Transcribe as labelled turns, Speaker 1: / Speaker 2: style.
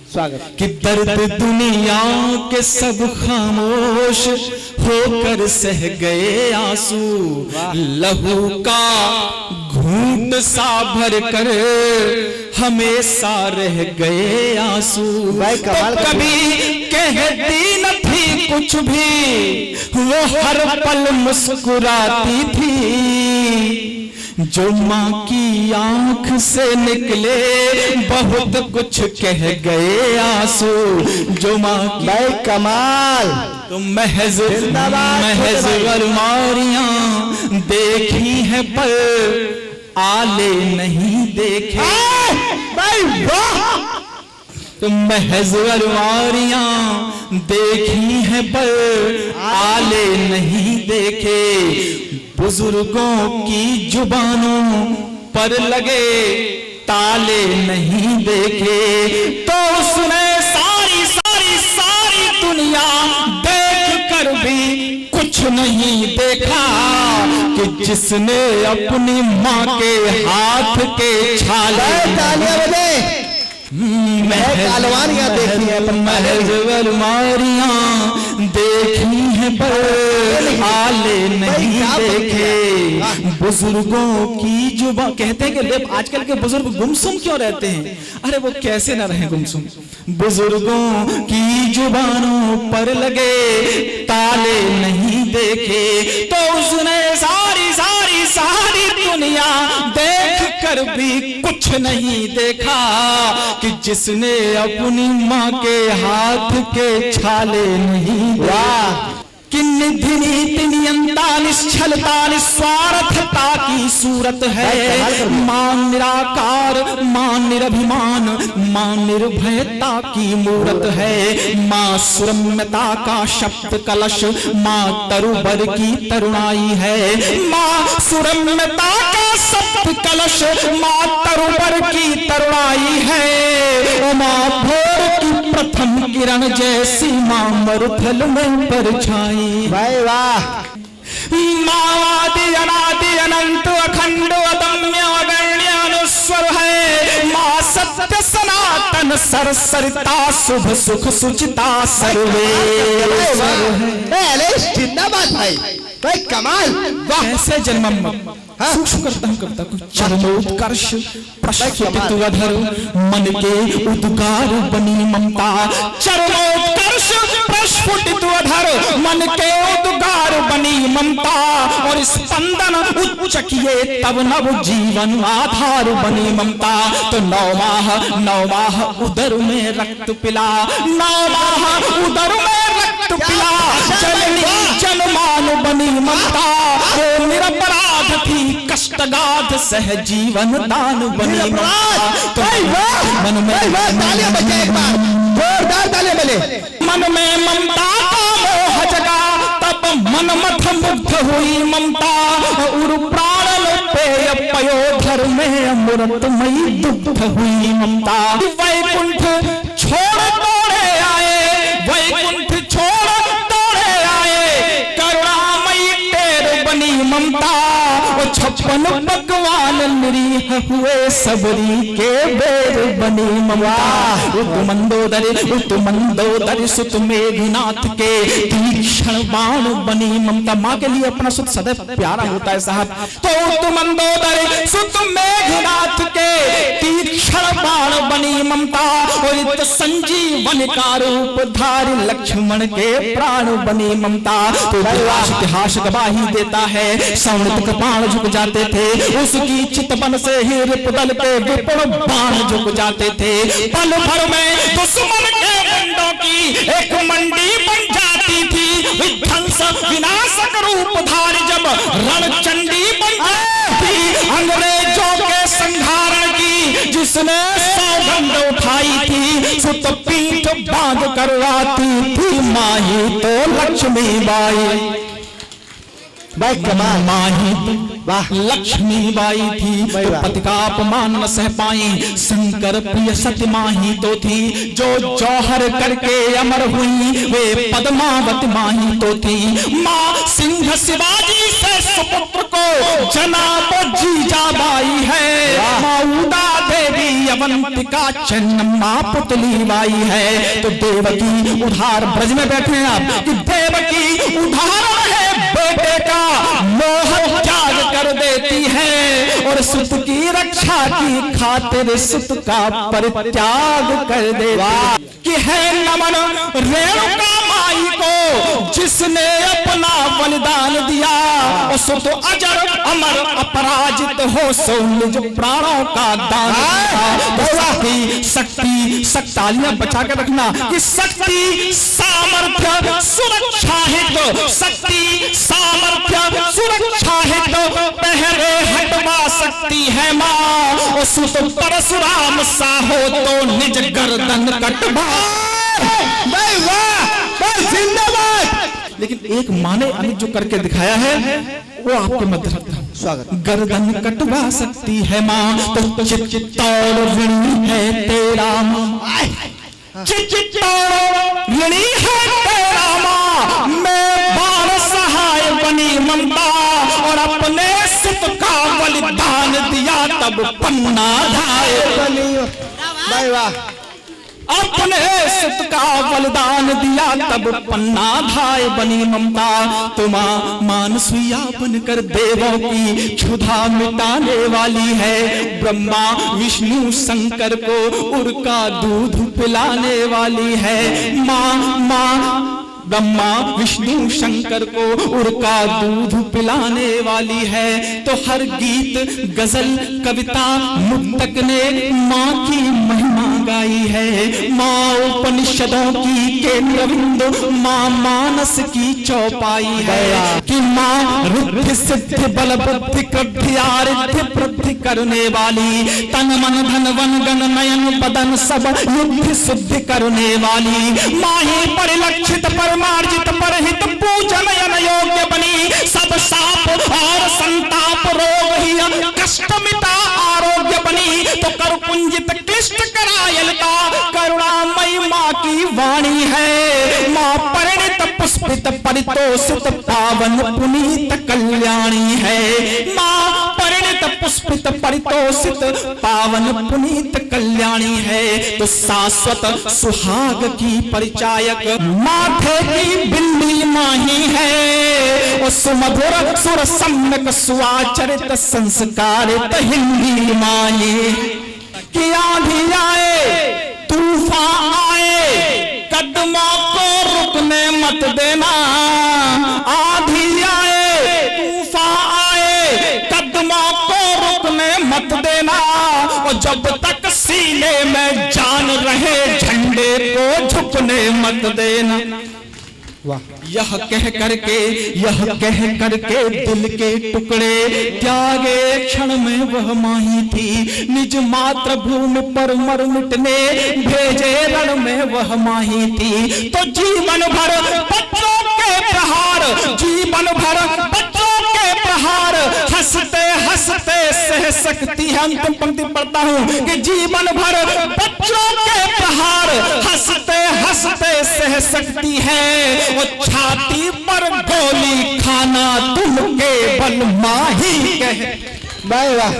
Speaker 1: स्वागत।
Speaker 2: कि दर्द दुनिया के सब खामोश होकर सह गए आंसू, लहू का घूंट सा भर कर हमेशा रह गए आंसू। तो कभी कहती न थी कुछ भी, वो हर पल मुस्कुराती थी। जो माँ की आंख से निकले बहुत कुछ कह गए आंसू। जो माँ की
Speaker 1: कमाल
Speaker 2: तो महज अलमारियां देखी है पर आले नहीं देखे।
Speaker 1: भाई वाह!
Speaker 2: तो महज अलमारियां देखी है पर आले नहीं देखे। बुजुर्गों की जुबानों पर लगे ताले नहीं देखे। तो उसने सारी सारी सारी दुनिया देख कर भी कुछ नहीं देखा कि जिसने अपनी माँ के हाथ के छाले
Speaker 1: अलमारियां देखी है पर
Speaker 2: महज अलमारियां देखी है पर आले नहीं देखे। बुजुर्गों की जुबान कहते हैं कि आजकल के बुजुर्ग गुमसुम क्यों रहते हैं? अरे वो कैसे ना रहे गुमसुम। बुजुर्गों की जुबानों पर लगे ताले नहीं देखे। तो उसने सारी सारी सारी दुनिया देख कर भी कुछ नहीं देखा कि जिसने अपनी माँ के हाथ के छाले नहीं देखा। कि निधि नीति नियंता निश्चलता निस्वार्थता की सूरत है। मां निराकार, मां निरभिमान, मां निर्भयता की मूरत है। मां सुरम्यता का शब्द कलश, मां तरुबर की तरुणाई है। मां सुरम्यता का शब्द कलश, मां तरुबर की तरुणाई है। मां भोर की प्रथम किरण जैसी मां मरुथल में परछाई।
Speaker 1: भाई वाह!
Speaker 2: मावादि अनादि अनंत अखंड अदम्य अगण्य अनुस्वर है। मां सत्य सनातन सरसरिता शुभ सुख सुचिता सर्वे।
Speaker 1: जिंदाबाद भाई, भाई कमाल!
Speaker 2: कैसे जन्मम सूक्ष्म करता हूँ कविता को। चरमोत्कर्ष प्रस्फुटित अधर मन के उद्गार बनी ममता। चरमोत्कर्ष प्रस्फुटित अधर मन के उद्गार बनी ममता। और स्पंदन उच्च किए तब नव जीवन आधार बनी ममता। तो 9 माह उदर में रक्त पिला, 9 माह उदर में रक्त पिला। जननी जनमान बनी ममता। वो निरपराध थी कष्टगाध सह जीवन दान बनी ममता। तो मन में
Speaker 1: तालियां बजे एक बार, जोरदार तालियां बजे।
Speaker 2: मन में ममता का मोह जगा तब मन मथ मुग्ध हुई ममता। उर प्राण पे पयोधर में अमृतमयी दुग्ध हुई ममता। वैकुंठ छोड़ दौड़े आए, वैकुंठ छोड़ दौड़े आए। करुणामयी टेर बनी ममता। 56 भगवान निरीह हुए सबरी के बेर बनी ममता। मंदोदरी सुत मेघनाथ के तीक्ष्ण बाण बनी ममता। माँ के लिए अपना सुत सदैव प्यारा होता है साहब। तो मंदोदरी सुत मेघनाथ के तीक्ष्ण बाण बनी ममता। और संजीवन का रूप धारी लक्ष्मण के प्राण बनी ममता। तो इतिहास गवाही देता है सौनित के बाण झुक जाते थे, उसकी चितवन से ही रिपुदल के विपुल बाण झुक जाते थे। पल भर में दुश्मन के मुंडों की एक मंडी बन जाती थी। विध्वंस विनाशक रूप धारी जब रणचंडी बन जाती थी। अंग्रेजों के संहारण की जिसने सौगंध उठाई थी, सुत पीठ बांध कर आती थी माही तो लक्ष्मीबाई।
Speaker 1: भाई कमाल।
Speaker 2: माही
Speaker 1: वाह।
Speaker 2: लक्ष्मी बाई थी
Speaker 1: भाई
Speaker 2: तो
Speaker 1: वाह।
Speaker 2: पति का अपमान न सह पाई। शंकर प्रिय सती माही तो थी जो जौहर करके अमर हुई, वे पद्मावत माही तो थी। माँ सिंह शिवाजी से सुपुत्र को जनाब जीजाबाई है। माँ उदा देवी अवंतिका चन्नम्मा पुतली बाई है। तो देवकी उधार ब्रज में बैठे हैं आप कि देवकी उधार है बेटे का मोह त्याग कर देती है और सुत की रक्षा की खातिर सुत का परित्याग कर देती है। कि है नमन रेणुका माई को जिसने अपना बलिदान दिया और सुत अजर अमर अपराजित हो सो निज प्राणों का दान दिया। शक्ति तालियां बचा के रखना कि शक्ति सामर्थ्य सुरक्षा हित, शक्ति सामर्थ्य सुरक्षा हित पहरे हटवा सकती है माँ। और सुत परशुराम साहो तो निज गर्दन कटवा।
Speaker 1: भाई वाह, भाई जिंदाबाद।
Speaker 2: लेकिन एक माने अमित जो करके दिखाया है वो आपके मध्य रखता हूं।
Speaker 1: स्वागत।
Speaker 2: गर्दन कटवा सकती है माँ तो चित्तौड़ ऋणी है तेरा माँ, चित्तौड़ ऋणी है तेरा माँ। मैं बार सहाय बनी ममता और अपने सुत का बलिदान दिया तब पन्ना धाए।
Speaker 1: भाई वाह।
Speaker 2: अपने सुत का बलिदान दिया तब पन्ना धाय बनी ममता। तुमा मानसुया बनकर देवों की क्षुधा मिटाने वाली है। ब्रह्मा विष्णु शंकर को उड़का दूध पिलाने वाली है माँ। ब्रह्मा विष्णु शंकर को उड़का दूध पिलाने वाली है। तो हर गीत गजल कविता मुक्तक ने माँ की महिमा गाई है। माँ उपनिषदों की केंद्र बिंदु, माँ मानस की चौपाई है। कि माँ रुद्धि सिद्धि बल बुद्धि कृद्धि आरिद्धि वृद्धि करने वाली, तन मन धन वन गण नयन बदन सब युद्धि सिद्धि करने वाली। माँ ही परिलक्षित परमार्जित परहित पूजन योग्य बनी। सब साप और संताप रोग ही कष्ट मिटा आरोग्य बनी। तो कर पुंजित क्लिष्ट करायलता करुणामयी माँ की वाणी है। माँ परिणित पुष्पित परितोषित पावन पुनीत कल्याणी है। माँ परिणित पुष्पित परितोषित पावन पुनीत कल्याणी है। तो शाश्वत सुहाग की परिचायक माथे की बिल्ली माही है। और सुमधुर सुर सम्यक सुआचरित संस्कारित हिंदी माही। कि आंधी आए तूफान आए कदमों को रुकने मत देना। आंधी आए तूफान आए कदमों को रुकने मत देना। और जब तक सीने में जान रहे झंडे को झुकने मत देना। यह कह करके दिल के टुकड़े त्यागे क्षण में वह माही थी। निज मातृभूमि पर मर मिटने भेजे रण में वह माही थी। तो जीवन भर बच्चों के प्रहार, जीवन भर बच्चों के प्रहार हंसते हंसते सह सकती है। अंतिम पंक्ति पढ़ता हूँ कि जीवन भर बच्चों के प्रहार हंसते हंसते सह सकती है। वो छाती पर गोली खाना तुम केवल माही कहे।
Speaker 1: भाई वाह।